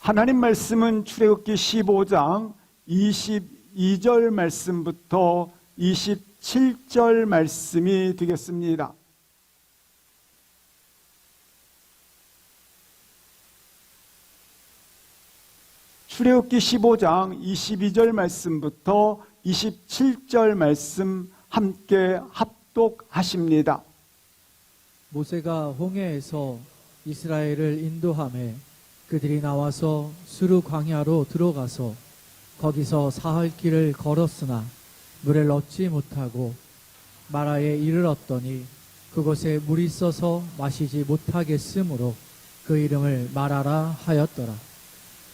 하나님 말씀은 출애굽기 15장 22절 말씀부터 27절 말씀이 되겠습니다. 출애굽기 15장 22절 말씀부터 27절 말씀 함께 합독하십니다. 모세가 홍해에서 이스라엘을 인도하매 그들이 나와서 수르 광야로 들어가서 거기서 사흘 길을 걸었으나 물을 얻지 못하고 마라에 이르렀더니 그곳에 물이 있어서 마시지 못하겠으므로 그 이름을 마라라 하였더라.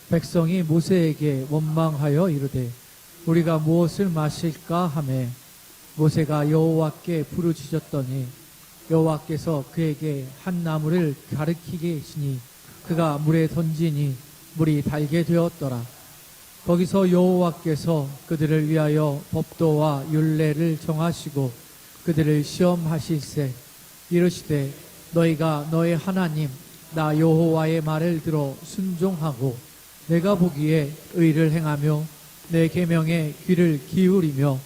백성이 모세에게 원망하여 이르되 우리가 무엇을 마실까 하매 모세가 여호와께 부르짖었더니 여호와께서 그에게 한 나무를 가리키게 하시니 그가 물에 던지니 물이 달게 되었더라. 거기서 여호와께서 그들을 위하여 법도와 율례를 정하시고 그들을 시험하실세 이르시되 너희가 너의 하나님 나 여호와의 말을 들어 순종하고 내가 보기에 의를 행하며 내 계명에 귀를 기울이며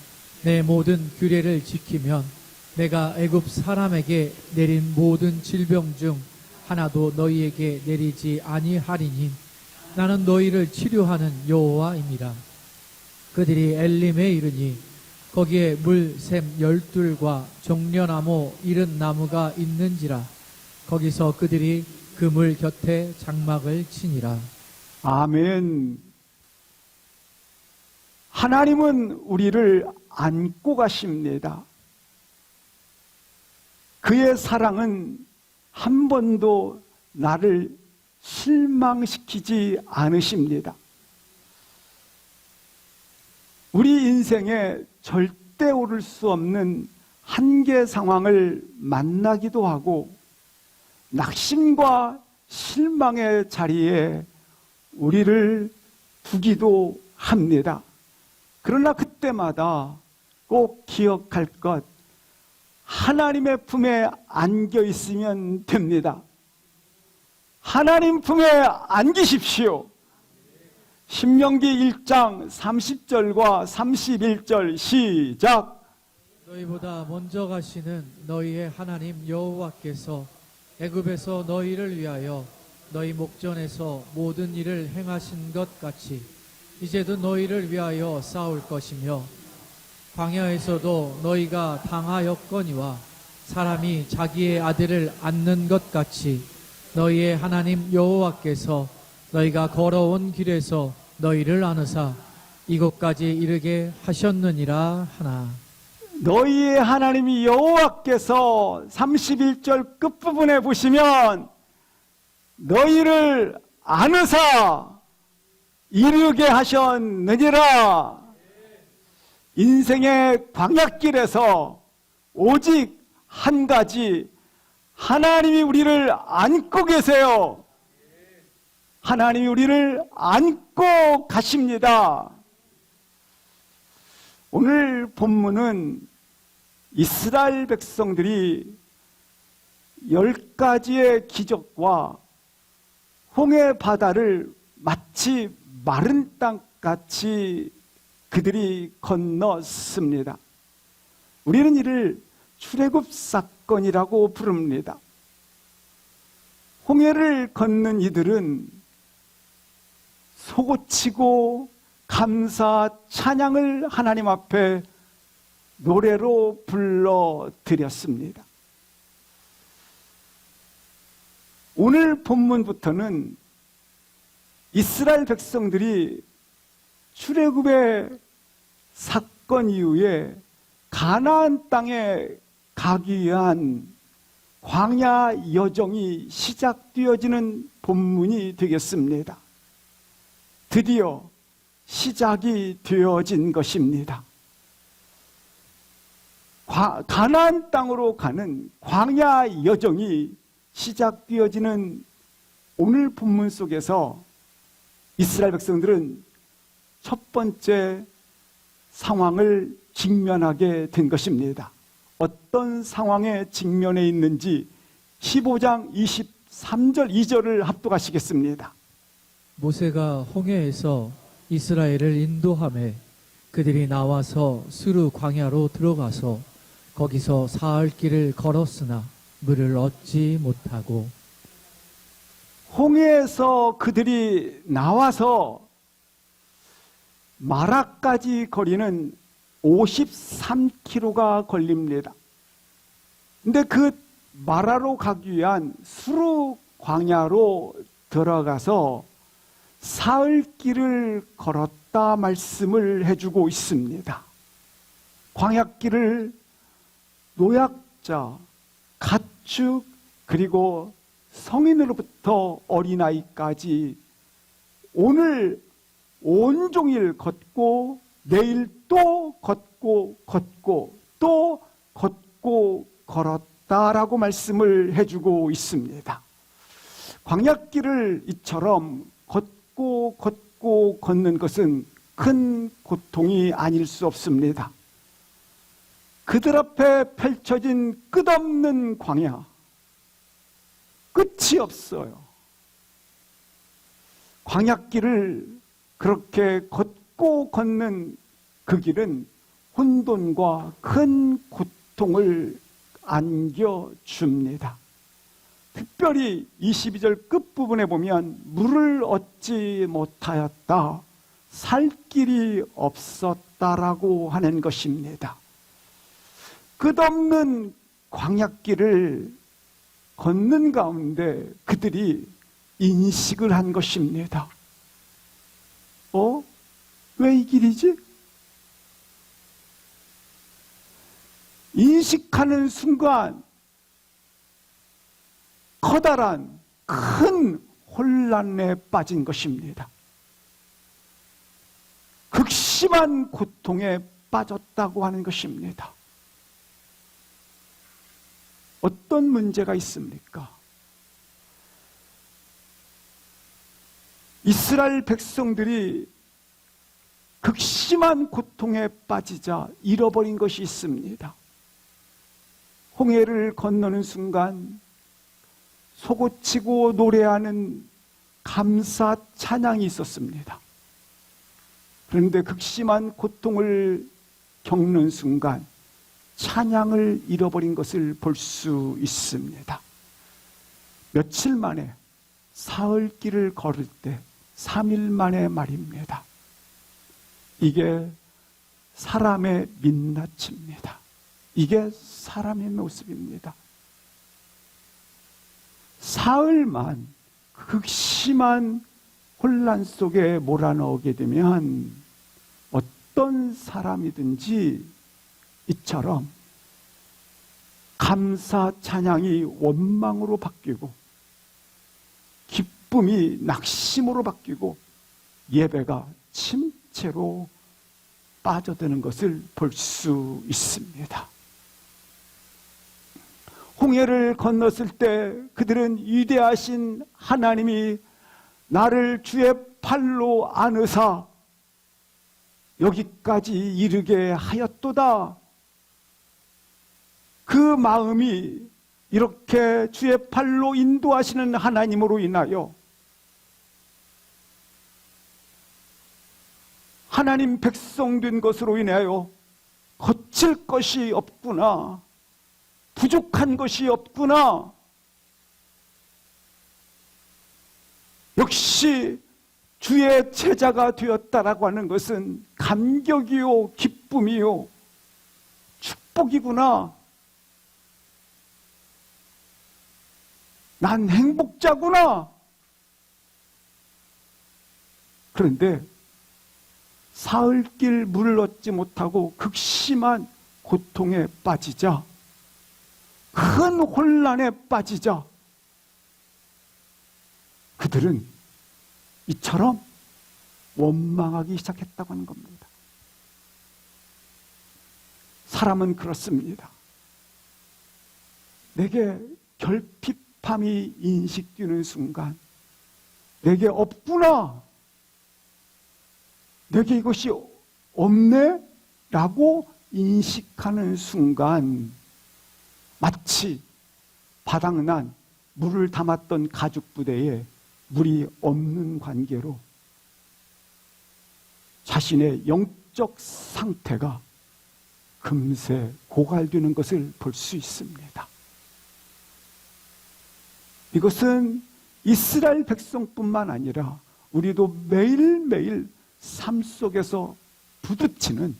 내 모든 규례를 지키면 내가 애굽 사람에게 내린 모든 질병 중 하나도 너희에게 내리지 아니하리니 나는 너희를 치료하는 여호와임이라. 그들이 엘림에 이르니 거기에 물샘 12과 종려나무 70나무가 있는지라. 거기서 그들이 그 물 곁에 장막을 치니라. 아멘. 하나님은 우리를 안고 가십니다. 그의 사랑은 한 번도 나를 실망시키지 않으십니다. 우리 인생에 절대 오를 수 없는 한계 상황을 만나기도 하고 낙심과 실망의 자리에 우리를 두기도 합니다. 그러나 그때마다 꼭 기억할 것, 하나님의 품에 안겨 있으면 됩니다. 하나님 품에 안기십시오. 신명기 1장 30절과 31절 시작. 너희보다 먼저 가시는 너희의 하나님 여호와께서 애굽에서 너희를 위하여 너희 목전에서 모든 일을 행하신 것 같이 이제도 너희를 위하여 싸울 것이며 광야에서도 너희가 당하였거니와 사람이 자기의 아들을 안는 것 같이 너희의 하나님 여호와께서 너희가 걸어온 길에서 너희를 안으사 이곳까지 이르게 하셨느니라 하나. 너희의 하나님 여호와께서 31절 끝부분에 보시면 너희를 안으사 이르게 하셨느니라. 인생의 광야길에서 오직 한 가지, 하나님이 우리를 안고 계세요. 하나님이 우리를 안고 가십니다. 오늘 본문은 이스라엘 백성들이 10가지의 기적과 홍해 바다를 마치 마른 땅같이 그들이 건넜습니다. 우리는 이를 출애굽 사건이라고 부릅니다. 홍해를 건넌 이들은 소고치고 감사 찬양을 하나님 앞에 노래로 불러드렸습니다. 오늘 본문부터는 이스라엘 백성들이 출애굽의 사건 이후에 가나안 땅에 가기 위한 광야 여정이 시작되어지는 본문이 되겠습니다. 드디어 시작이 되어진 것입니다. 가나안 땅으로 가는 광야 여정이 시작되어지는 오늘 본문 속에서 이스라엘 백성들은 첫 번째 상황을 직면하게 된 것입니다. 어떤 상황에 직면해 있는지 15장 23절 2절을 합독하시겠습니다. 모세가 홍해에서 이스라엘을 인도하매 그들이 나와서 스루 광야로 들어가서 거기서 사흘 길을 걸었으나 물을 얻지 못하고 홍해에서 그들이 나와서 마라까지 거리는 53km가 걸립니다. 근데 그 마라로 가기 위한 수르 광야로 들어가서 사흘 길을 걸었다 말씀을 해주고 있습니다. 광야길을 노약자, 가축, 그리고 성인으로부터 어린아이까지 오늘 온종일 걷고 내일 또 걷고 또 걷고 걸었다라고 말씀을 해주고 있습니다. 광야길을 이처럼 걷고 걷는 것은 큰 고통이 아닐 수 없습니다. 그들 앞에 펼쳐진 끝없는 광야, 끝이 없어요. 광야길을 그렇게 걷고 걷는 그 길은 혼돈과 큰 고통을 안겨줍니다. 특별히 22절 끝부분에 보면 물을 얻지 못하였다, 살 길이 없었다라고 하는 것입니다. 끝없는 광야길을 걷는 가운데 그들이 인식을 한 것입니다. 왜 이 길이지? 인식하는 순간 커다란 큰 혼란에 빠진 것입니다. 극심한 고통에 빠졌다고 하는 것입니다. 어떤 문제가 있습니까? 이스라엘 백성들이 극심한 고통에 빠지자 잃어버린 것이 있습니다. 홍해를 건너는 순간 솟구치고 노래하는 감사 찬양이 있었습니다. 그런데 극심한 고통을 겪는 순간 찬양을 잃어버린 것을 볼 수 있습니다. 며칠 만에 사흘 길을 걸을 때 3일 만에 말입니다. 이게 사람의 민낯입니다. 이게 사람의 모습입니다. 사흘만 극심한 혼란 속에 몰아넣게 되면 어떤 사람이든지 이처럼 감사 찬양이 원망으로 바뀌고 기쁨이 낙심으로 바뀌고 예배가 침체로 빠져드는 것을 볼 수 있습니다. 홍해를 건넜을 때 그들은 위대하신 하나님이 나를 주의 팔로 안으사 여기까지 이르게 하였도다. 그 마음이 이렇게 주의 팔로 인도하시는 하나님으로 인하여 하나님 백성 된 것으로 인하여 거칠 것이 없구나, 부족한 것이 없구나, 역시 주의 제자가 되었다라고 하는 것은 감격이요 기쁨이요 축복이구나, 난 행복자구나. 그런데 사흘길 물을 얻지 못하고 극심한 고통에 빠지자, 큰 혼란에 빠지자 그들은 이처럼 원망하기 시작했다고 하는 겁니다. 사람은 그렇습니다. 내게 결핍함이 인식되는 순간 내게 없구나, 내게 이것이 없네? 라고 인식하는 순간 마치 바닥난 물을 담았던 가죽 부대에 물이 없는 관계로 자신의 영적 상태가 금세 고갈되는 것을 볼 수 있습니다. 이것은 이스라엘 백성뿐만 아니라 우리도 매일매일 삶 속에서 부딪히는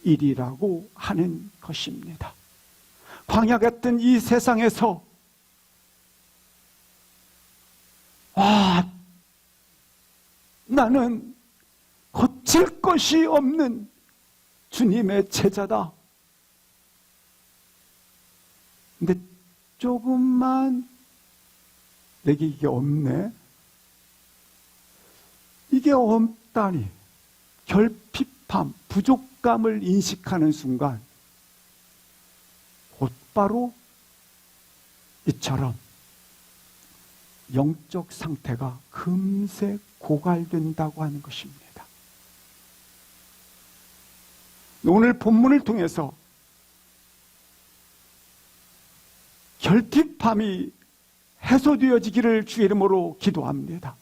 일이라고 하는 것입니다. 광야 같은 이 세상에서 나는 거칠 것이 없는 주님의 제자다. 근데 조금만 내게 이게 없네. 이게 없다니. 결핍함, 부족감을 인식하는 순간 곧바로 이처럼 영적 상태가 금세 고갈된다고 하는 것입니다. 오늘 본문을 통해서 결핍함이 해소되어지기를 주의 이름으로 기도합니다.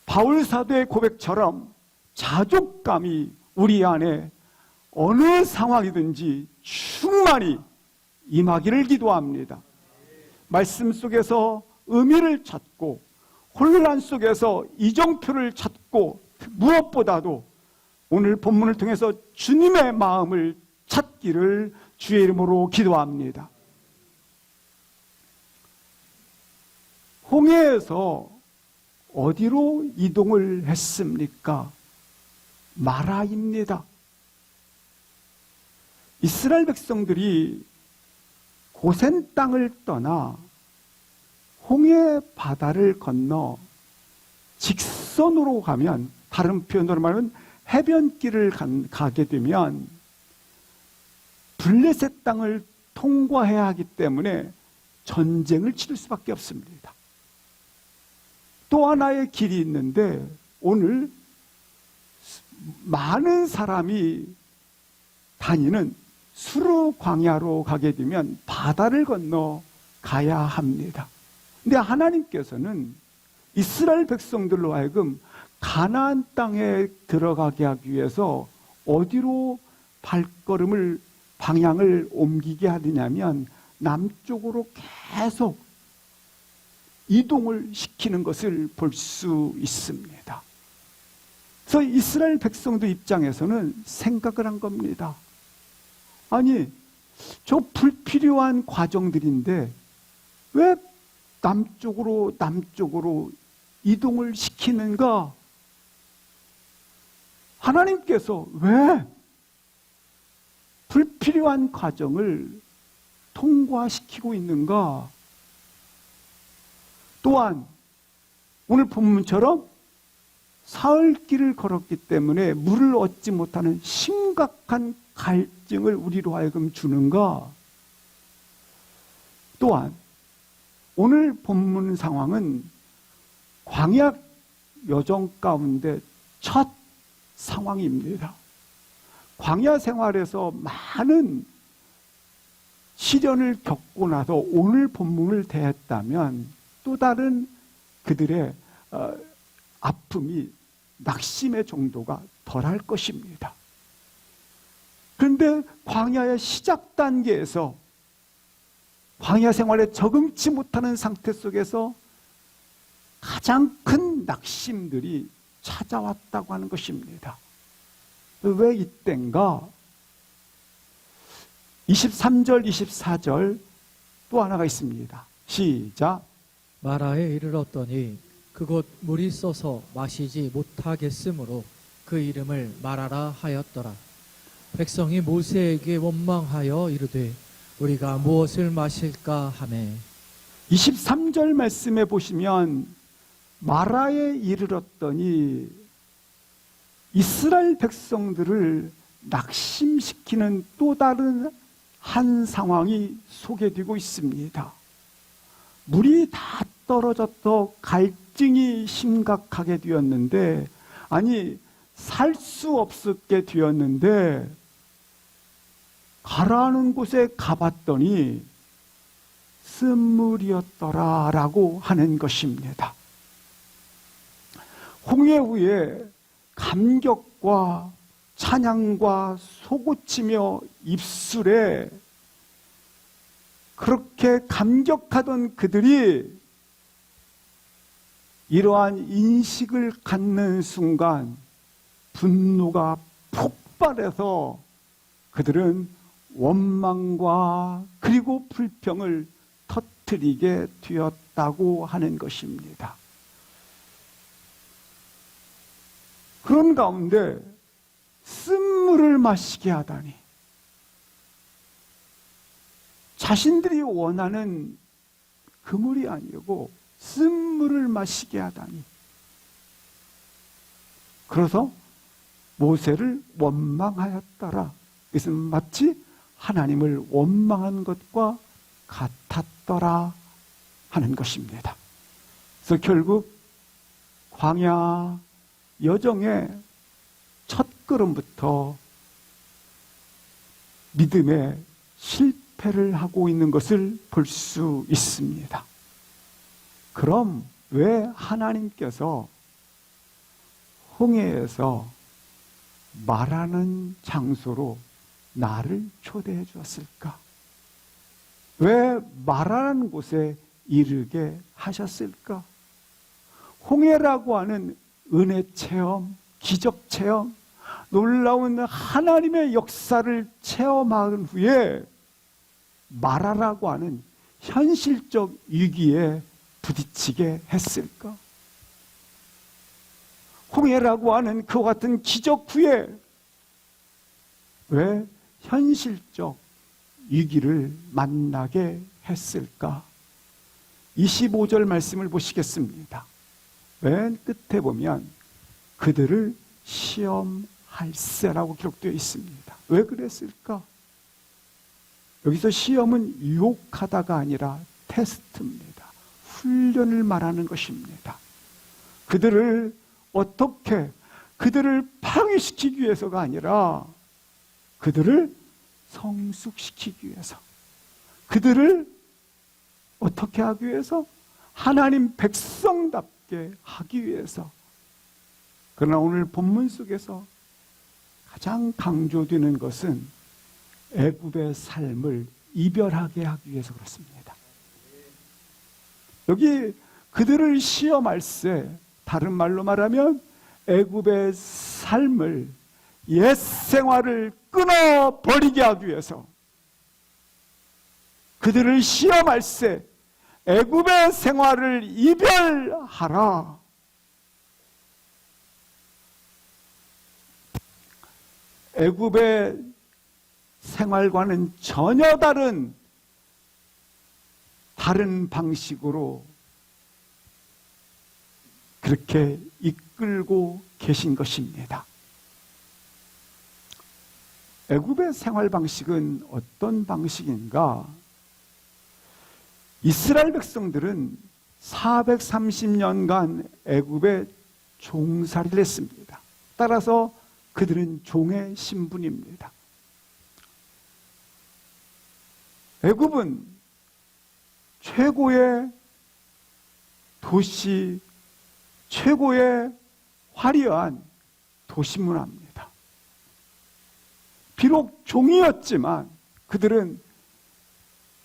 바울 사도의 고백처럼 자족감이 우리 안에 어느 상황이든지 충만히 임하기를 기도합니다. 말씀 속에서 의미를 찾고 혼란 속에서 이정표를 찾고 무엇보다도 오늘 본문을 통해서 주님의 마음을 찾기를 주의 이름으로 기도합니다. 홍해에서 어디로 이동을 했습니까? 마라입니다. 이스라엘 백성들이 고센 땅을 떠나 홍해 바다를 건너 직선으로 가면, 다른 표현으로 말하면 해변길을 가게 되면 블레셋 땅을 통과해야 하기 때문에 전쟁을 치를 수밖에 없습니다. 또 하나의 길이 있는데 오늘 많은 사람이 다니는 수르 광야로 가게 되면 바다를 건너 가야 합니다. 근데 하나님께서는 이스라엘 백성들로 하여금 가나안 땅에 들어가게 하기 위해서 어디로 발걸음을 방향을 옮기게 하느냐면 남쪽으로 계속 이동을 시키는 것을 볼 수 있습니다. 그래서 이스라엘 백성들 입장에서는 생각을 한 겁니다. 아니, 저 불필요한 과정들인데 왜 남쪽으로 이동을 시키는가? 하나님께서 왜 불필요한 과정을 통과시키고 있는가? 또한 오늘 본문처럼 사흘길을 걸었기 때문에 물을 얻지 못하는 심각한 갈증을 우리로 하여금 주는가? 또한 오늘 본문 상황은 광야 여정 가운데 첫 상황입니다. 광야 생활에서 많은 시련을 겪고 나서 오늘 본문을 대했다면 또 다른 그들의 아픔이 낙심의 정도가 덜할 것입니다. 그런데 광야의 시작 단계에서 광야 생활에 적응치 못하는 상태 속에서 가장 큰 낙심들이 찾아왔다고 하는 것입니다. 왜 이땐가? 23절, 24절 또 하나가 있습니다. 시작. 마라에 이르렀더니 그곳 물이 써서 마시지 못하겠으므로 그 이름을 마라라 하였더라. 백성이 모세에게 원망하여 이르되 우리가 무엇을 마실까 하매 23절 말씀에 보시면 마라에 이르렀더니 이스라엘 백성들을 낙심시키는 또 다른 한 상황이 소개되고 있습니다. 물이 다 떨어져서 갈증이 심각하게 되었는데, 아니 살 수 없게 되었는데 가라앉는 곳에 가봤더니 쓴물이었더라라고 하는 것입니다. 홍해 위에 감격과 찬양과 솟구치며 입술에 그렇게 감격하던 그들이 이러한 인식을 갖는 순간 분노가 폭발해서 그들은 원망과 그리고 불평을 터뜨리게 되었다고 하는 것입니다. 그런 가운데 쓴물을 마시게 하다니, 자신들이 원하는 그 물이 아니고 쓴물을 마시게 하다니, 그래서 모세를 원망하였더라. 이것은 마치 하나님을 원망한 것과 같았더라 하는 것입니다. 그래서 결국 광야 여정의 첫 걸음부터 믿음의 실패를 하고 있는 것을 볼 수 있습니다. 그럼 왜 하나님께서 홍해에서 말하는 장소로 나를 초대해 주었을까? 왜 말하는 곳에 이르게 하셨을까? 홍해라고 하는 은혜 체험, 기적 체험, 놀라운 하나님의 역사를 체험한 후에 마라라고 하는 현실적 위기에 부딪히게 했을까? 홍해라고 하는 그와 같은 기적 후에 왜 현실적 위기를 만나게 했을까? 25절 말씀을 보시겠습니다. 맨 끝에 보면 그들을 시험할세라고 기록되어 있습니다. 왜 그랬을까? 여기서 시험은 유혹하다가 아니라 테스트입니다. 훈련을 말하는 것입니다. 그들을 어떻게, 그들을 파괴시키기 위해서가 아니라 그들을 성숙시키기 위해서, 그들을 어떻게 하기 위해서? 하나님 백성답게 하기 위해서. 그러나 오늘 본문 속에서 가장 강조되는 것은 애굽의 삶을 이별하게 하기 위해서 그렇습니다. 여기 그들을 시험할세, 다른 말로 말하면 애굽의 삶을, 옛 생활을 끊어버리게 하기 위해서 그들을 시험할세, 애굽의 생활을 이별하라. 애굽의 생활과는 전혀 다른 방식으로 그렇게 이끌고 계신 것입니다. 애굽의 생활 방식은 어떤 방식인가? 이스라엘 백성들은 430년간 애굽에 종살이를 했습니다. 따라서 그들은 종의 신분입니다. 애굽은 최고의 도시, 최고의 화려한 도시 문화입니다. 비록 종이었지만 그들은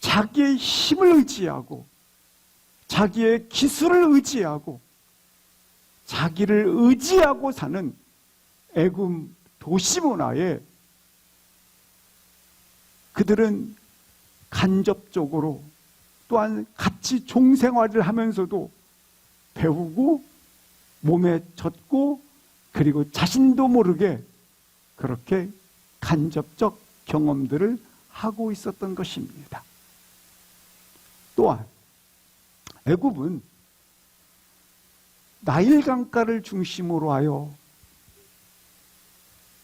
자기의 힘을 의지하고 자기의 기술을 의지하고 자기를 의지하고 사는 애굽 도시 문화에 그들은 간접적으로 또한 같이 종생활을 하면서도 배우고 몸에 젖고 그리고 자신도 모르게 그렇게 간접적 경험들을 하고 있었던 것입니다. 또한 애굽은 나일 강가를 중심으로 하여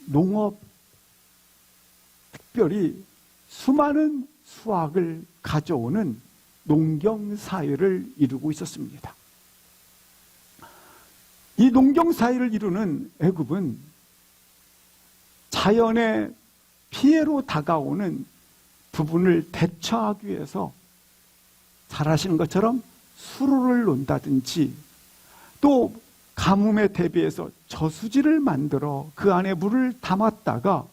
농업, 특별히 수많은 수확을 가져오는 농경사회를 이루고 있었습니다. 이 농경사회를 이루는 애굽은 자연의 피해로 다가오는 부분을 대처하기 위해서 잘 아시는 것처럼 수로를 논다든지 또 가뭄에 대비해서 저수지를 만들어 그 안에 물을 담았다가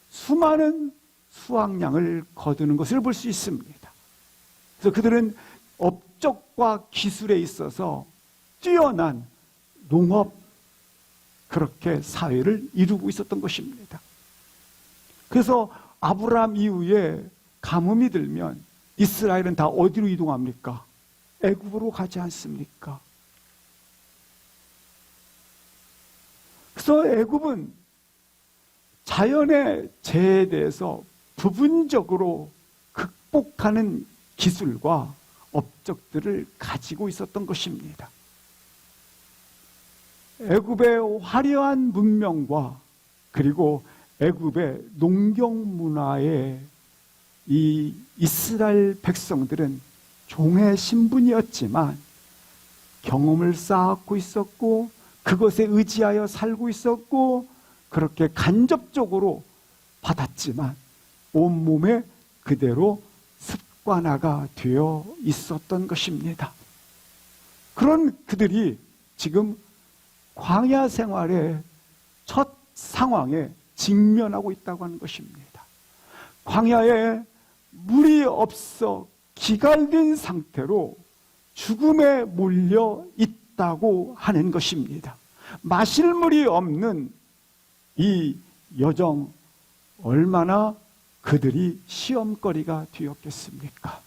수많은 수확량을 거두는 것을 볼 수 있습니다. 그래서 그들은 업적과 기술에 있어서 뛰어난 농업, 그렇게 사회를 이루고 있었던 것입니다. 그래서 아브라함 이후에 가뭄이 들면 이스라엘은 다 어디로 이동합니까? 애굽으로 가지 않습니까? 그래서 애굽은 자연의 재해에 대해서 부분적으로 극복하는 기술과 업적들을 가지고 있었던 것입니다. 애굽의 화려한 문명과 그리고 애굽의 농경 문화에 이 이스라엘 백성들은 종의 신분이었지만 경험을 쌓고 있었고 그것에 의지하여 살고 있었고 그렇게 간접적으로 받았지만 온몸에 그대로 습관화가 되어 있었던 것입니다. 그런 그들이 지금 광야 생활의 첫 상황에 직면하고 있다고 하는 것입니다. 광야에 물이 없어 기갈된 상태로 죽음에 몰려 있다고 하는 것입니다. 마실 물이 없는 이 여정, 얼마나 그들이 시험거리가 되었겠습니까?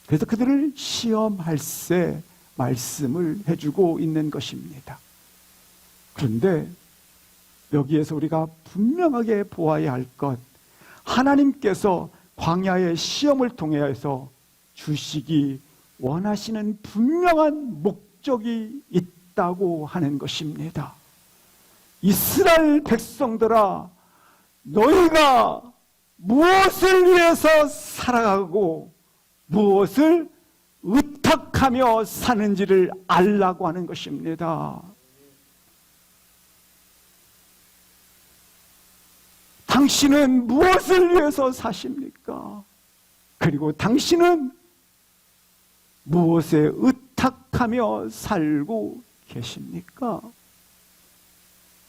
그래서 그들을 시험할세 말씀을 해주고 있는 것입니다. 그런데 여기에서 우리가 분명하게 보아야 할 것, 하나님께서 광야의 시험을 통해서 주시기 원하시는 분명한 목적이 있다고 하는 것입니다. 이스라엘 백성들아, 너희가 무엇을 위해서 살아가고 무엇을 의탁하며 사는지를 알라고 하는 것입니다. 당신은 무엇을 위해서 사십니까? 그리고 당신은 무엇에 의탁하며 살고 계십니까?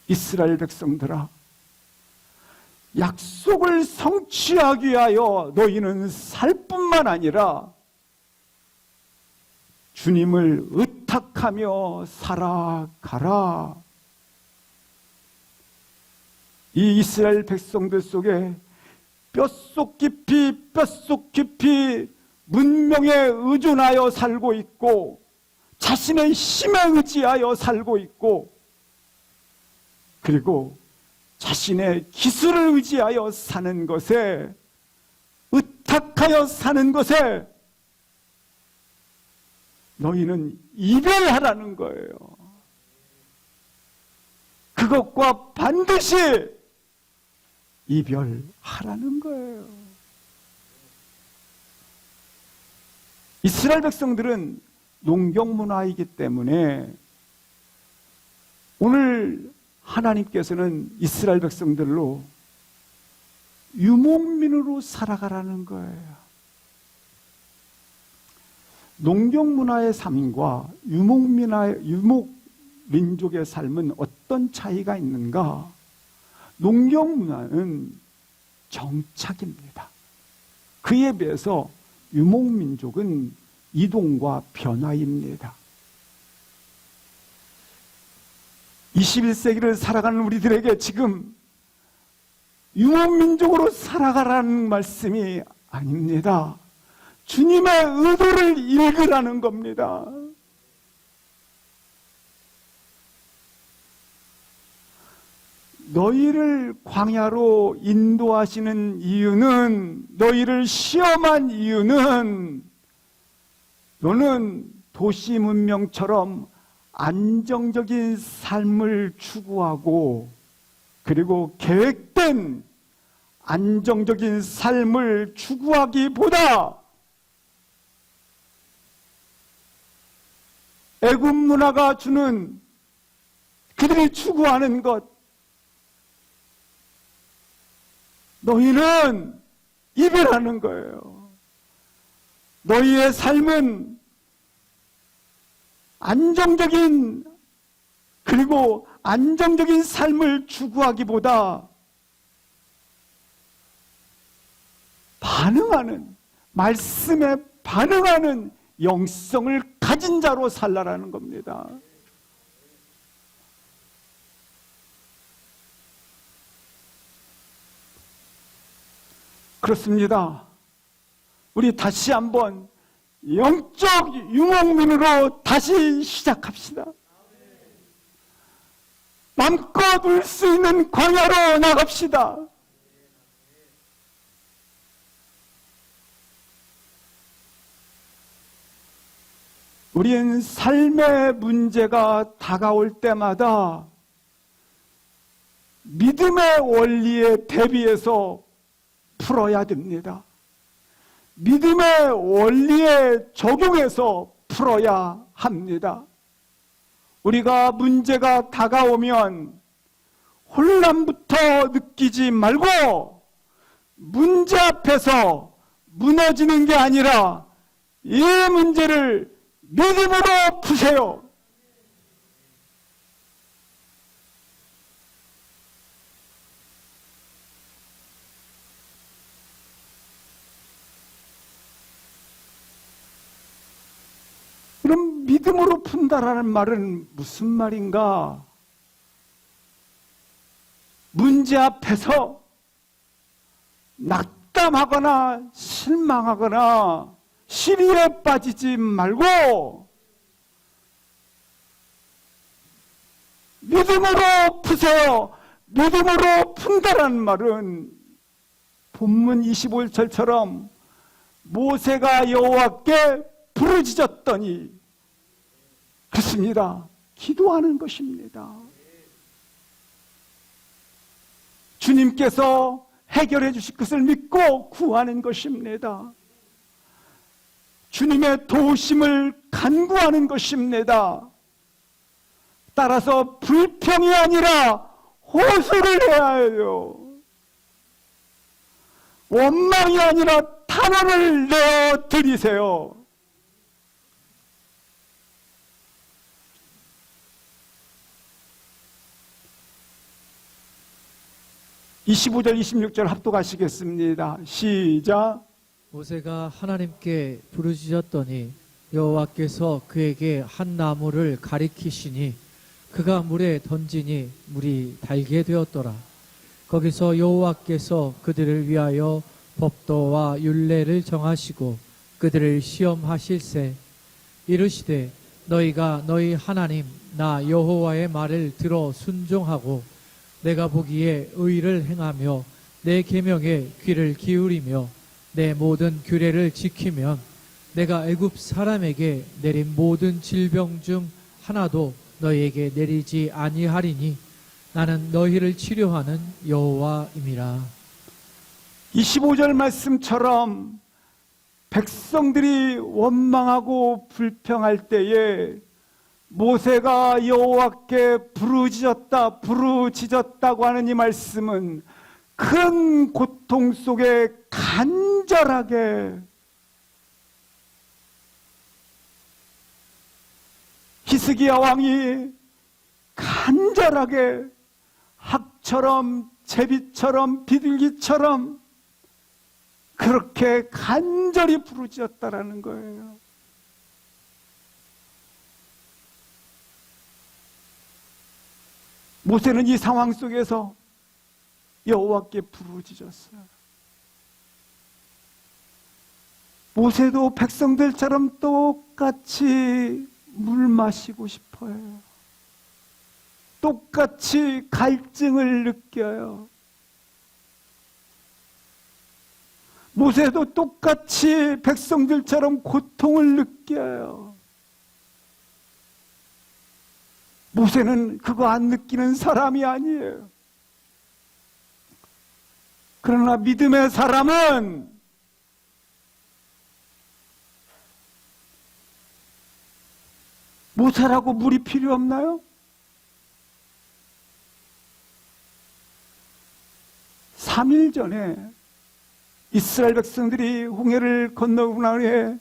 이스라엘 백성들아, 약속을 성취하기 위하여 너희는 살 뿐만 아니라 주님을 의탁하며 살아가라. 이 이스라엘 백성들 속에 뼛속 깊이 문명에 의존하여 살고 있고 자신의 힘에 의지하여 살고 있고 그리고 자신의 기술을 의지하여 사는 것에 의탁하여 사는 것에 너희는 이별하라는 거예요. 그것과 반드시 이별하라는 거예요. 이스라엘 백성들은 농경 문화이기 때문에 오늘 하나님께서는 이스라엘 백성들로 유목민으로 살아가라는 거예요. 농경 문화의 삶과 유목 민족의 삶은 어떤 차이가 있는가? 농경 문화는 정착입니다. 그에 비해서 유목 민족은 이동과 변화입니다. 21세기를 살아가는 우리들에게 지금 유목민족으로 살아가라는 말씀이 아닙니다. 주님의 의도를 읽으라는 겁니다. 너희를 광야로 인도하시는 이유는, 너희를 시험한 이유는 너는 도시 문명처럼 안정적인 삶을 추구하고 그리고 계획된 안정적인 삶을 추구하기보다 애굽 문화가 주는 그들이 추구하는 것, 너희는 이별하는 거예요. 너희의 삶은 안정적인 삶을 추구하기보다 말씀에 반응하는 영성을 가진 자로 살라라는 겁니다. 그렇습니다. 우리 다시 한번 영적 유목민으로 다시 시작합시다. 맘껏 울 수 있는 광야로 나갑시다. 우리는 삶의 문제가 다가올 때마다 믿음의 원리에 대비해서 풀어야 됩니다. 믿음의 원리에 적용해서 풀어야 합니다. 우리가 문제가 다가오면 혼란부터 느끼지 말고 문제 앞에서 무너지는 게 아니라 이 문제를 믿음으로 푸세요. 그럼 믿음으로 푼다라는 말은 무슨 말인가? 문제 앞에서 낙담하거나 실망하거나 시리에 빠지지 말고 믿음으로 푸세요. 믿음으로 푼다라는 말은 본문 25절처럼 모세가 여호와께 부르짖었더니 그렇습니다. 기도하는 것입니다. 주님께서 해결해 주실 것을 믿고 구하는 것입니다. 주님의 도우심을 간구하는 것입니다. 따라서 불평이 아니라 호소를 해야 해요. 원망이 아니라 탄원을 내어 드리세요. 25절, 26절 합독하시겠습니다. 시작. 모세가 하나님께 부르짖었더니 여호와께서 그에게 한 나무를 가리키시니 그가 물에 던지니 물이 달게 되었더라. 거기서 여호와께서 그들을 위하여 법도와 율례를 정하시고 그들을 시험하실세. 이르시되 너희가 너희 하나님 나 여호와의 말을 들어 순종하고 내가 보기에 의를 행하며 내 계명에 귀를 기울이며 내 모든 규례를 지키면 내가 애굽 사람에게 내린 모든 질병 중 하나도 너희에게 내리지 아니하리니 나는 너희를 치료하는 여호와임이라. 25절 말씀처럼 백성들이 원망하고 불평할 때에 모세가 여호와께 부르짖었다고 하는 이 말씀은 큰 고통 속에 간절하게 히스기야 왕이 간절하게 학처럼 제비처럼 비둘기처럼 그렇게 간절히 부르짖었다라는 거예요. 모세는 이 상황 속에서 여호와께 부르짖었어요. 모세도 백성들처럼 똑같이 물 마시고 싶어요. 똑같이 갈증을 느껴요. 모세도 똑같이 백성들처럼 고통을 느껴요. 모세는 그거 안 느끼는 사람이 아니에요. 그러나 믿음의 사람은 모세라고 물이 필요 없나요? 3일 전에 이스라엘 백성들이 홍해를 건너고 난 후에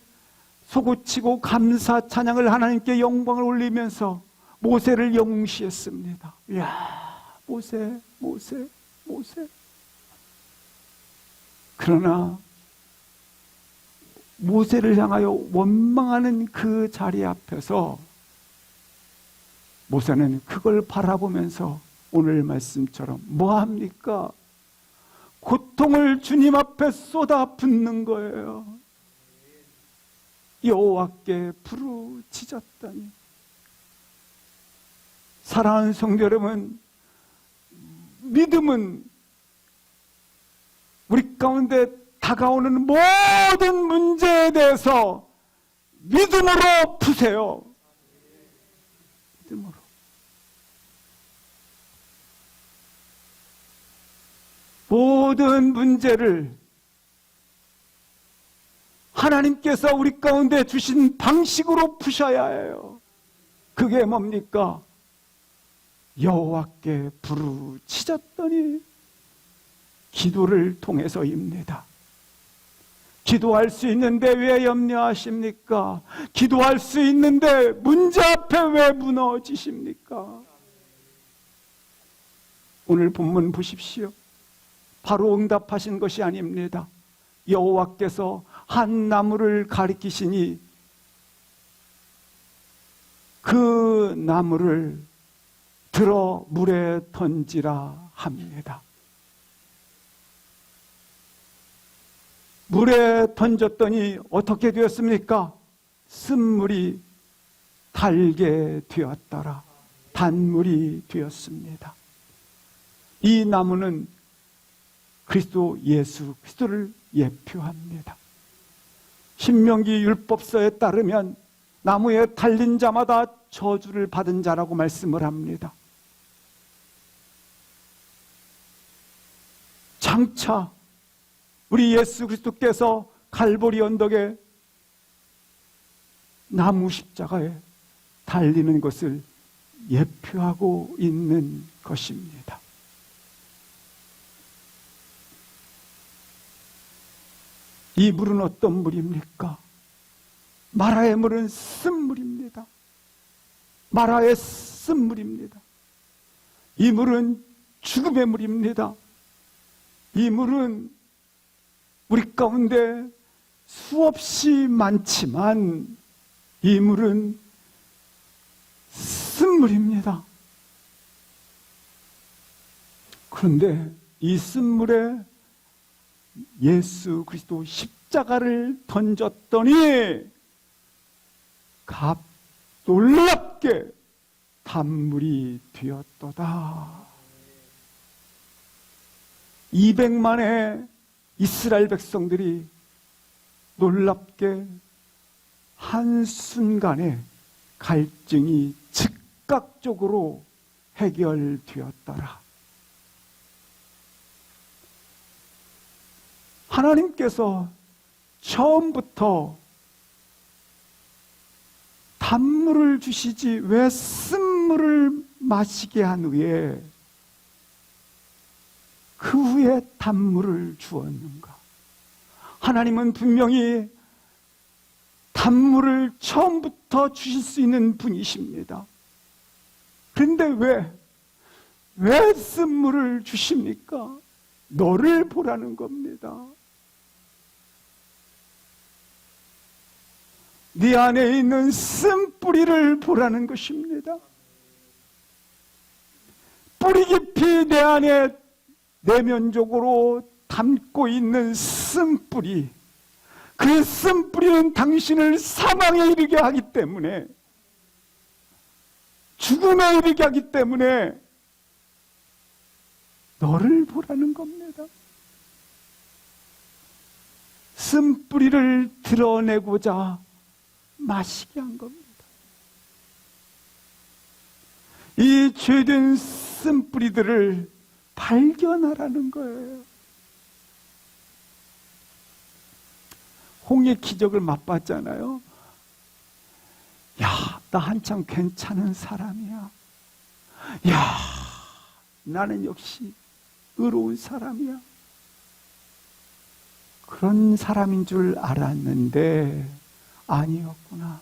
소고치고 감사 찬양을 하나님께 영광을 올리면서 모세를 영시했습니다. 이야, 모세. 그러나 모세를 향하여 원망하는 그 자리 앞에서 모세는 그걸 바라보면서 오늘 말씀처럼 뭐합니까? 고통을 주님 앞에 쏟아붓는 거예요. 여호와께 부르짖었더니. 사랑하는 성도 여러분, 믿음은 우리 가운데 다가오는 모든 문제에 대해서 믿음으로 푸세요. 믿음으로. 모든 문제를 하나님께서 우리 가운데 주신 방식으로 푸셔야 해요. 그게 뭡니까? 여호와께 부르짖었더니 기도를 통해서입니다. 기도할 수 있는데 왜 염려하십니까? 기도할 수 있는데 문제 앞에 왜 무너지십니까? 오늘 본문 보십시오. 바로 응답하신 것이 아닙니다. 여호와께서 한 나무를 가리키시니 그 나무를 들어 물에 던지라 합니다. 물에 던졌더니 어떻게 되었습니까? 쓴물이 달게 되었더라. 단물이 되었습니다. 이 나무는 그리스도 예수 그리스도를 예표합니다. 신명기 율법서에 따르면 나무에 달린 자마다 저주를 받은 자라고 말씀을 합니다. 장차 우리 예수 그리스도께서 갈보리 언덕에 나무 십자가에 달리는 것을 예표하고 있는 것입니다. 이 물은 어떤 물입니까? 마라의 물은 쓴물입니다. 마라의 쓴물입니다. 이 물은 죽음의 물입니다. 이 물은 우리 가운데 수없이 많지만 이 물은 쓴물입니다. 그런데 이 쓴물에 예수 그리스도 십자가를 던졌더니 놀랍게 단물이 되었도다. 200만의 이스라엘 백성들이 놀랍게 한순간에 갈증이 즉각적으로 해결되었더라. 하나님께서 처음부터 단물을 주시지 왜 쓴물을 마시게 한 후에 그 후에 단물을 주었는가? 하나님은 분명히 단물을 처음부터 주실 수 있는 분이십니다. 그런데 왜 쓴물을 주십니까? 너를 보라는 겁니다. 네 안에 있는 쓴뿌리를 보라는 것입니다. 뿌리 깊이 내 안에 내면적으로 담고 있는 쓴뿌리, 그 쓴뿌리는 당신을 사망에 이르게 하기 때문에, 죽음에 이르게 하기 때문에 너를 보라는 겁니다. 쓴뿌리를 드러내고자 마시게 한 겁니다. 이 죄된 쓴뿌리들을 발견하라는 거예요. 홍해 기적을 맛봤잖아요. 야, 나 한참 괜찮은 사람이야. 야, 나는 역시 의로운 사람이야. 그런 사람인 줄 알았는데 아니었구나.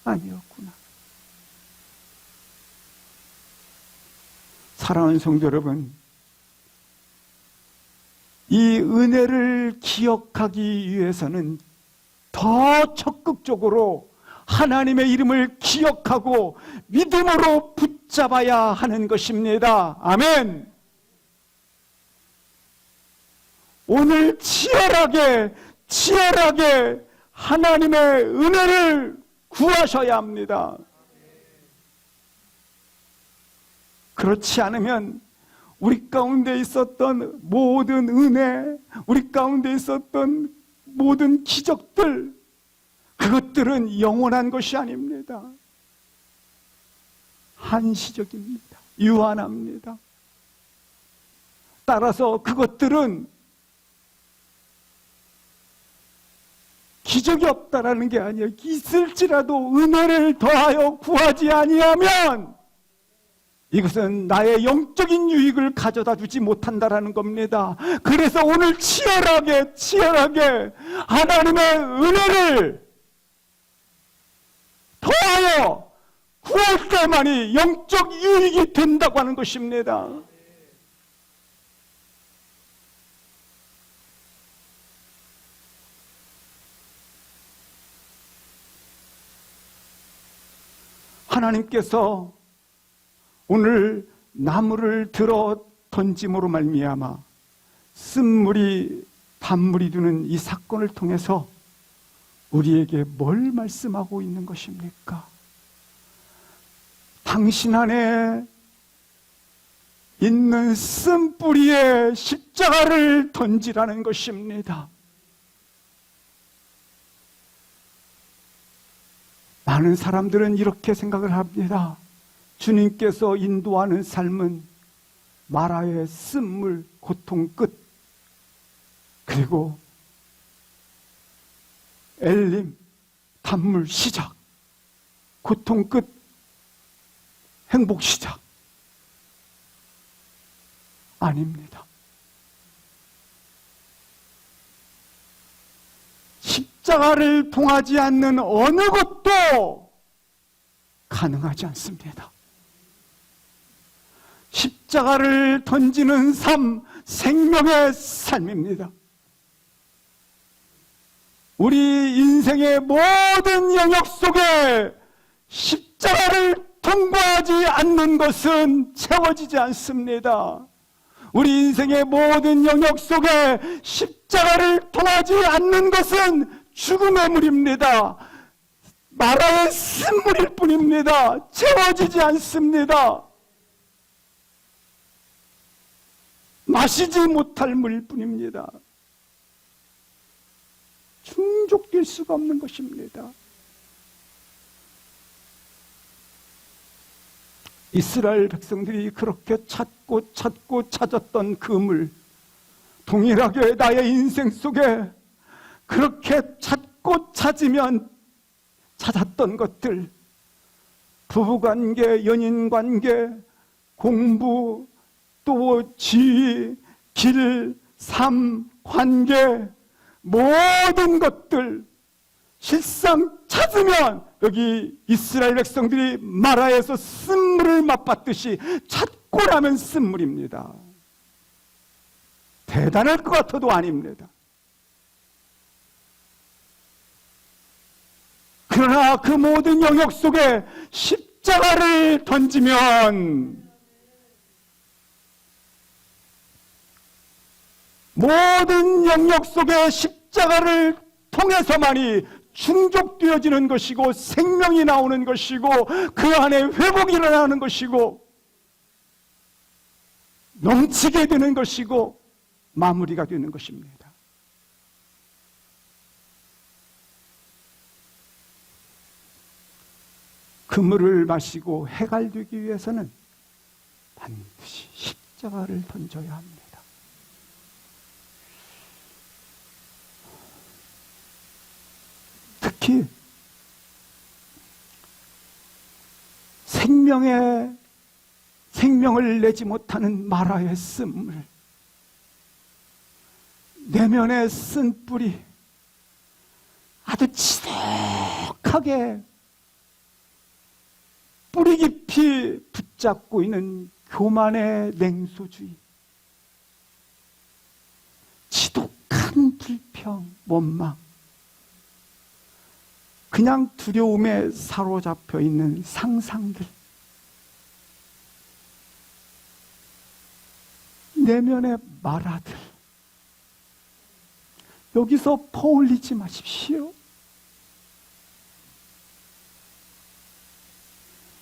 아니었구나. 사랑하는 성도 여러분, 이 은혜를 기억하기 위해서는 더 적극적으로 하나님의 이름을 기억하고 믿음으로 붙잡아야 하는 것입니다. 아멘. 오늘 치열하게 하나님의 은혜를 구하셔야 합니다. 그렇지 않으면 우리 가운데 있었던 모든 은혜, 우리 가운데 있었던 모든 기적들, 그것들은 영원한 것이 아닙니다. 한시적입니다. 유한합니다. 따라서 그것들은 기적이 없다라는 게 아니에요. 있을지라도 은혜를 더하여 구하지 아니하면 이것은 나의 영적인 유익을 가져다 주지 못한다라는 겁니다. 그래서 오늘 치열하게 하나님의 은혜를 더하여 구할 때만이 영적 유익이 된다고 하는 것입니다. 하나님께서 오늘 나무를 들어 던짐으로 말미암아 쓴물이 단물이 되는 이 사건을 통해서 우리에게 뭘 말씀하고 있는 것입니까? 당신 안에 있는 쓴뿌리에 십자가를 던지라는 것입니다. 많은 사람들은 이렇게 생각을 합니다. 주님께서 인도하는 삶은 마라의 쓴물, 고통 끝, 그리고 엘림, 단물 시작, 고통 끝, 행복 시작. 아닙니다. 십자가를 통하지 않는 어느 것도 가능하지 않습니다. 십자가를 던지는 삶, 생명의 삶입니다. 우리 인생의 모든 영역 속에 십자가를 통과하지 않는 것은 채워지지 않습니다. 우리 인생의 모든 영역 속에 십자가를 통하지 않는 것은 죽음의 물입니다. 마라의 쓴물일 뿐입니다. 채워지지 않습니다. 마시지 못할 물일 뿐입니다. 충족될 수가 없는 것입니다. 이스라엘 백성들이 그렇게 찾고 찾았던 그 물, 동일하게 나의 인생 속에 그렇게 찾고 찾으면 찾았던 것들, 부부관계, 연인관계, 공부, 또 지위, 길, 삶, 관계, 모든 것들 실상 찾으면 여기 이스라엘 백성들이 마라에서 쓴물을 맛봤듯이 찾고 나면 쓴물입니다. 대단할 것 같아도 아닙니다. 그러나 그 모든 영역 속에 십자가를 던지면 모든 영역 속에 십자가를 통해서만이 충족되어지는 것이고 생명이 나오는 것이고 그 안에 회복이 일어나는 것이고 넘치게 되는 것이고 마무리가 되는 것입니다. 그 물을 마시고 해갈되기 위해서는 반드시 십자가를 던져야 합니다. 특히 생명을 내지 못하는 마라의 쓴물, 내면의 쓴 뿌리, 아주 지독하게 뿌리 깊이 붙잡고 있는 교만의 냉소주의, 지독한 불평, 원망, 그냥 두려움에 사로잡혀 있는 상상들, 내면의 마라들, 여기서 퍼올리지 마십시오.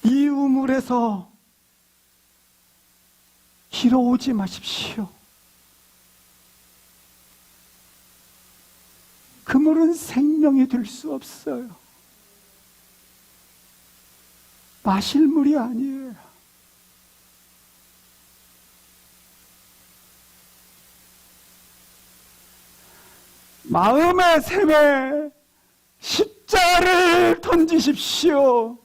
이 우물에서 길어오지 마십시오. 그 물은 생명이 될 수 없어요. 마실 물이 아니에요. 마음의 샘에 십자가를 던지십시오.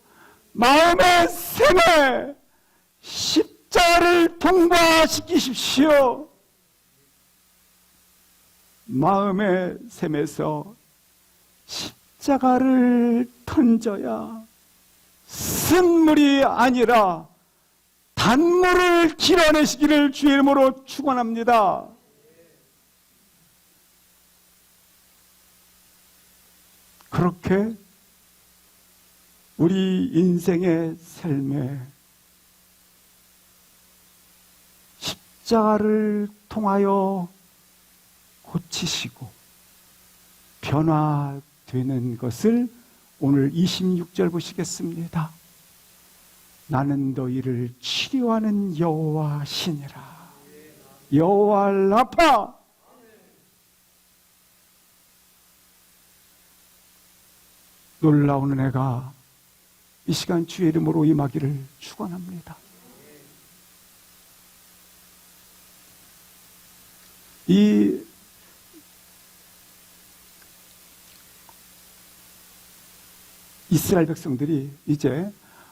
마음의 샘에 십자가를 통과시키십시오. 마음의 샘에서 십자가를 던져야 쓴물이 아니라 단물을 길어내시기를 주의 이름으로 축원합니다. 그렇게 우리 인생의 삶에 십자가를 통하여 고치시고 변화되는 것을 오늘 26절 보시겠습니다. 나는 너희를 치료하는 여호와 신이라. 여호와 라파. 놀라운 은혜가 이 시간 주의 이름으로 임하기를 축원합니다. 이 이스라엘 백성들이 이제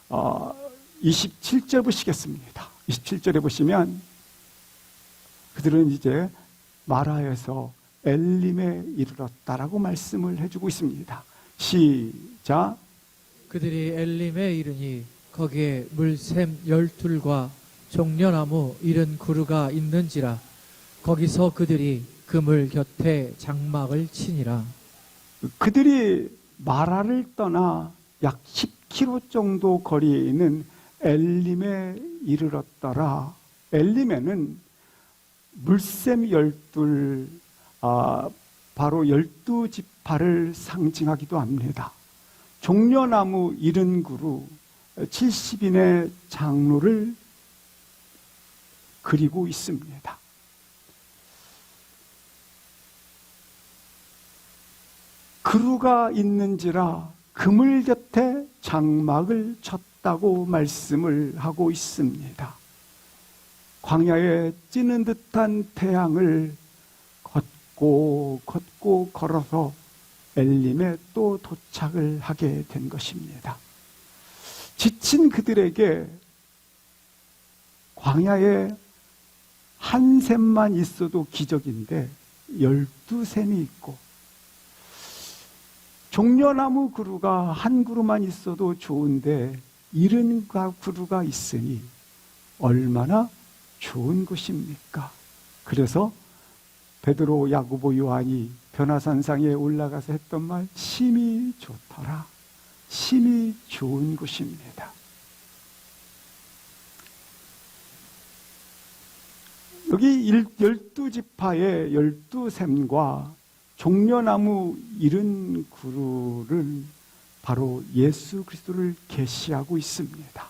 27절 보시겠습니다. 27절에 보시면 그들은 이제 마라에서 엘림에 이르렀다라고 말씀을 해주고 있습니다. 시작. 그들이 엘림에 이르니 거기에 물샘 12과 종려나무 70그루가 있는지라. 거기서 그들이 그물 곁에 장막을 치니라. 그들이 마라를 떠나 약 10km 정도 거리에 있는 엘림에 이르렀더라. 엘림에는 물샘 12, 바로 12지파를 상징하기도 합니다. 종려나무 70그루, 70인의 장로를 그리고 있습니다. 그루가 있는지라 그물 곁에 장막을 쳤다고 말씀을 하고 있습니다. 광야에 찌는 듯한 태양을 걷고 걸어서 엘림에 또 도착을 하게 된 것입니다. 지친 그들에게 광야에 한 샘만 있어도 기적인데 12샘이 있고 종려나무 그루가 한 그루만 있어도 좋은데 70그루가 있으니 얼마나 좋은 것입니까? 그래서 베드로, 야고보, 요한이 변화산상에 올라가서 했던 말, 심히 좋더라. 심히 좋은 것입니다. 여기 12지파의 12샘과 종려나무 70그루를 바로 예수 그리스도를 계시하고 있습니다.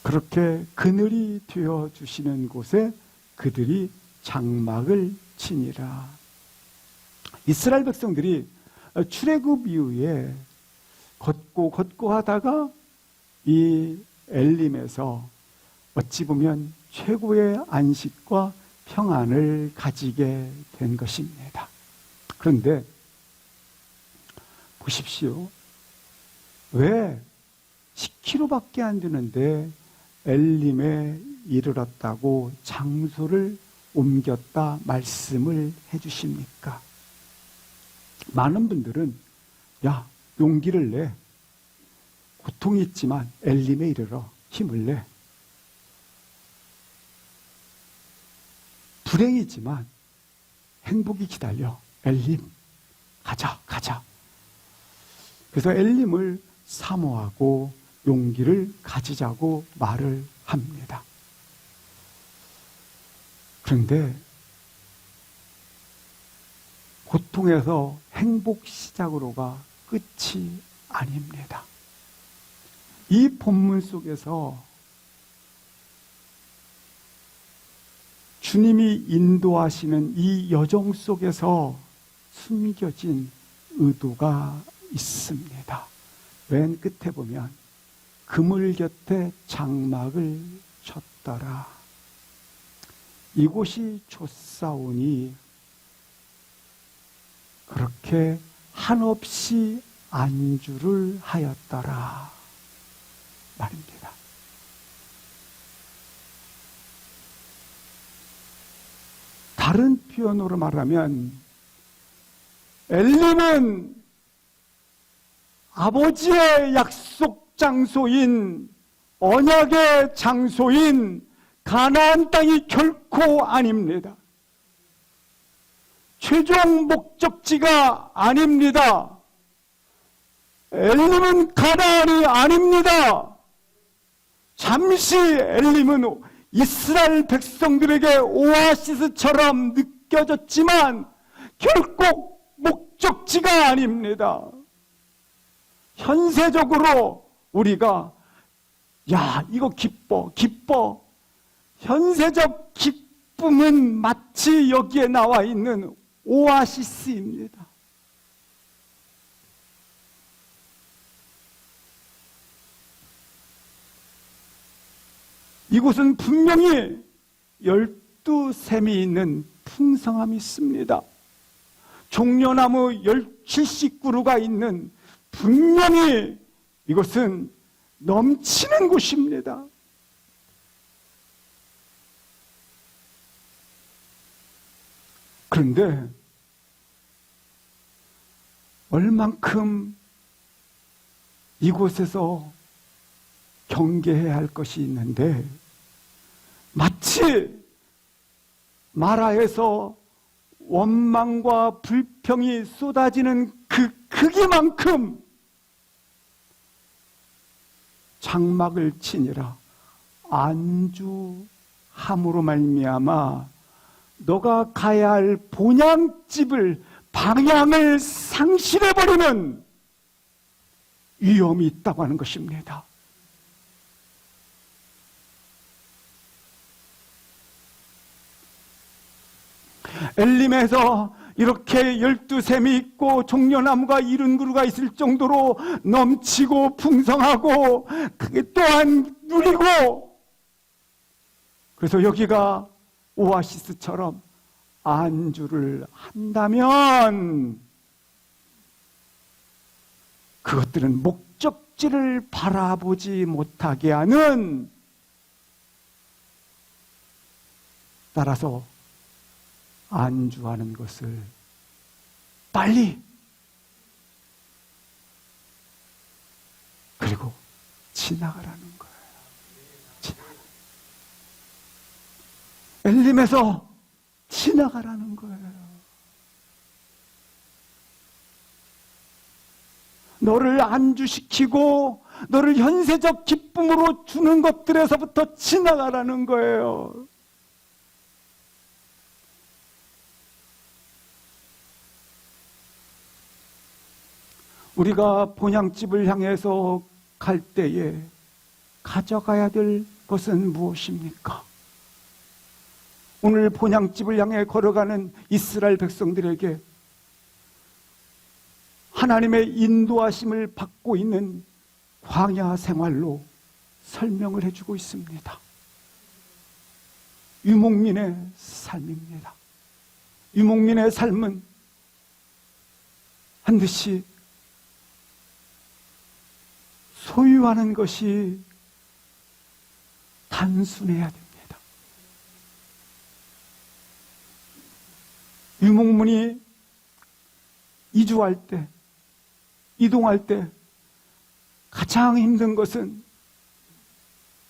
그렇게 그늘이 되어주시는 곳에 그들이 장막을 치니라. 이스라엘 백성들이 출애굽 이후에 걷고 하다가 이 엘림에서 어찌 보면 최고의 안식과 평안을 가지게 된 것입니다. 그런데 보십시오. 왜 10km밖에 안 되는데 엘림에 이르렀다고 장소를 옮겼다 말씀을 해주십니까? 많은 분들은 야, 용기를 내. 고통이 있지만 엘림에 이르러 힘을 내. 불행이지만 행복이 기다려. 엘림, 가자, 가자. 그래서 엘림을 사모하고 용기를 가지자고 말을 합니다. 그런데 고통에서 행복 시작으로가 끝이 아닙니다. 이 본문 속에서 주님이 인도하시는 이 여정 속에서 숨겨진 의도가 있습니다. 맨 끝에 보면 그물 곁에 장막을 쳤더라. 이곳이 좋사오니 그렇게 한없이 안주를 하였더라 말입니다. 다른 표현으로 말하면 엘림은 아버지의 약속 장소인 언약의 장소인 가나안 땅이 결코 아닙니다. 최종 목적지가 아닙니다. 엘림은 가나안이 아닙니다. 잠시 엘림은 이스라엘 백성들에게 오아시스처럼 느껴졌지만 결코 목적지가 아닙니다. 현세적으로 우리가 야, 이거 기뻐, 기뻐. 현세적 기쁨은 마치 여기에 나와 있는 오아시스입니다. 이곳은 분명히 12샘이 있는 풍성함이 있습니다. 종려나무 70그루가 있는 분명히 이것은 넘치는 곳입니다. 그런데 얼만큼 이곳에서 경계해야 할 것이 있는데 마치 마라에서 원망과 불평이 쏟아지는 그 크기만큼 장막을 치니라. 안주함으로 말미암아 너가 가야 할 본향집을 방향을 상실해버리는 위험이 있다고 하는 것입니다. 엘림에서 이렇게 12샘이 있고 종려나무가 70그루가 있을 정도로 넘치고 풍성하고 그게 또한 누리고 그래서 여기가 오아시스처럼 안주를 한다면 그것들은 목적지를 바라보지 못하게 하는 따라서 안주하는 것을 빨리 그리고 지나가라는 거예요. 엘림에서 지나가라는 거예요. 너를 안주시키고 너를 현세적 기쁨으로 주는 것들에서부터 지나가라는 거예요. 우리가 본향집을 향해서 갈 때에 가져가야 될 것은 무엇입니까? 오늘 본향집을 향해 걸어가는 이스라엘 백성들에게 하나님의 인도하심을 받고 있는 광야 생활로 설명을 해주고 있습니다. 유목민의 삶입니다. 유목민의 삶은 반드시 소유하는 것이 단순해야 됩니다. 유목문이 이주할 때, 이동할 때 가장 힘든 것은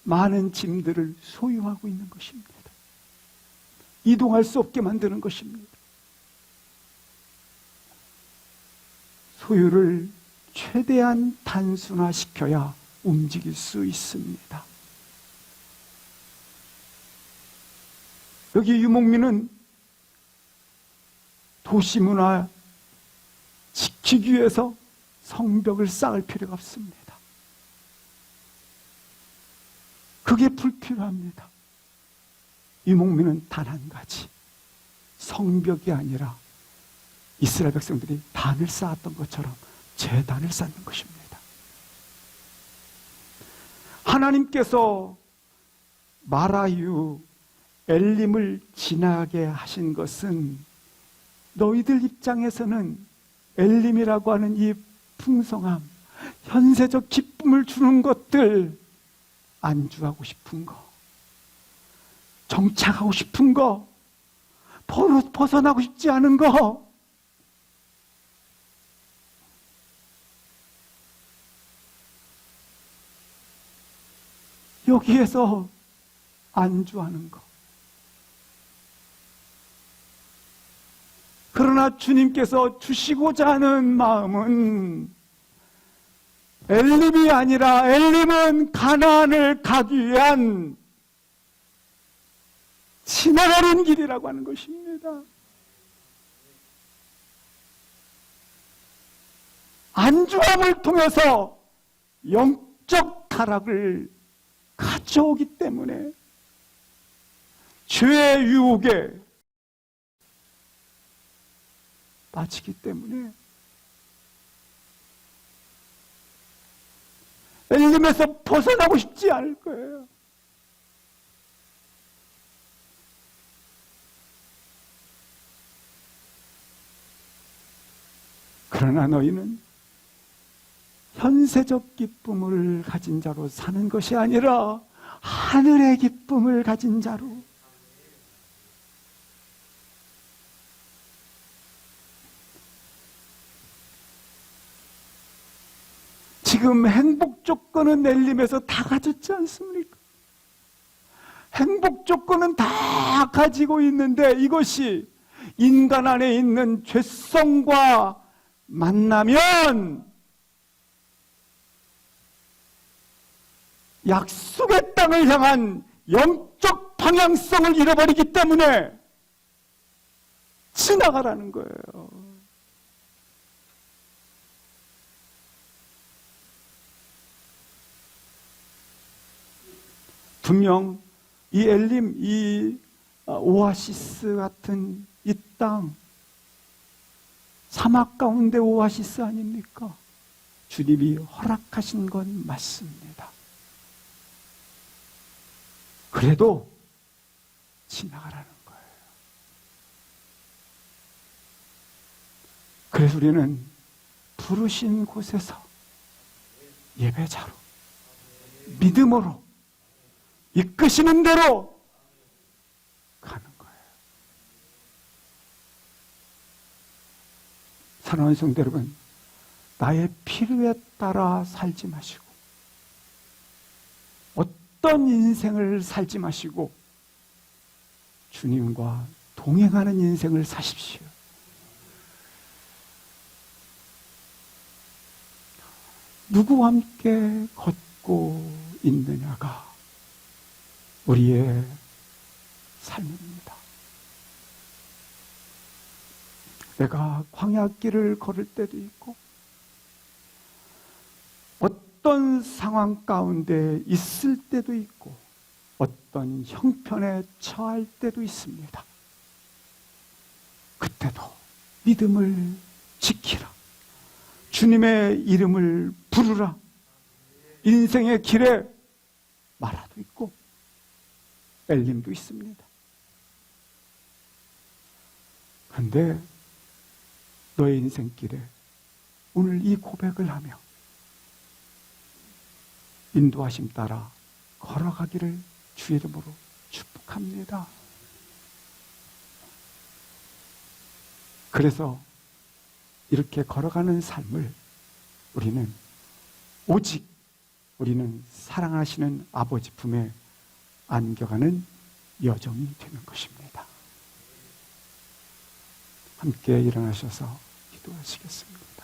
많은 짐들을 소유하고 있는 것입니다. 이동할 수 없게 만드는 것입니다. 소유를 최대한 단순화시켜야 움직일 수 있습니다. 여기 유목민은 도시문화 지키기 위해서 성벽을 쌓을 필요가 없습니다. 그게 불필요합니다. 유목민은 단 한 가지, 성벽이 아니라 이스라엘 백성들이 단을 쌓았던 것처럼 제단을 쌓는 것입니다. 하나님께서 마라유 엘림을 지나게 하신 것은 너희들 입장에서는 엘림이라고 하는 이 풍성함, 현세적 기쁨을 주는 것들, 안주하고 싶은 거, 정착하고 싶은 거, 벗어나고 싶지 않은 거, 여기에서 안주하는 거. 그러나 주님께서 주시고자 하는 마음은 엘림이 아니라, 엘림은 가나안을 가기 위한 지나가는 길이라고 하는 것입니다. 안주함을 통해서 영적 타락을 가져오기 때문에, 죄의 유혹에 빠지기 때문에 엘림에서 벗어나고 싶지 않을 거예요. 그러나 너희는 현세적 기쁨을 가진 자로 사는 것이 아니라 하늘의 기쁨을 가진 자로, 지금 행복 조건은 엘림에서 다 가졌지 않습니까? 행복 조건은 다 가지고 있는데 이것이 인간 안에 있는 죄성과 만나면 약속의 땅을 향한 영적 방향성을 잃어버리기 때문에 지나가라는 거예요. 분명 이 엘림, 이 오아시스 같은 이 땅, 사막 가운데 오아시스 아닙니까? 주님이 허락하신 건 맞습니다. 그래도 지나가라는 거예요. 그래서 우리는 부르신 곳에서 예배자로, 믿음으로, 이끄시는 대로 가는 거예요. 사랑하는 성도 여러분, 나의 필요에 따라 살지 마시고, 어떤 인생을 살지 마시고 주님과 동행하는 인생을 사십시오. 누구와 함께 걷고 있느냐가 우리의 삶입니다. 내가 광야길을 걸을 때도 있고, 어떤 상황 가운데 있을 때도 있고, 어떤 형편에 처할 때도 있습니다. 그때도 믿음을 지키라. 주님의 이름을 부르라. 인생의 길에 마라도 있고 엘림도 있습니다. 그런데 너의 인생길에 오늘 이 고백을 하며 인도하심 따라 걸어가기를 주의 이름으로 축복합니다. 그래서 이렇게 걸어가는 삶을 우리는 오직 우리는 사랑하시는 아버지 품에 안겨가는 여정이 되는 것입니다. 함께 일어나셔서 기도하시겠습니다.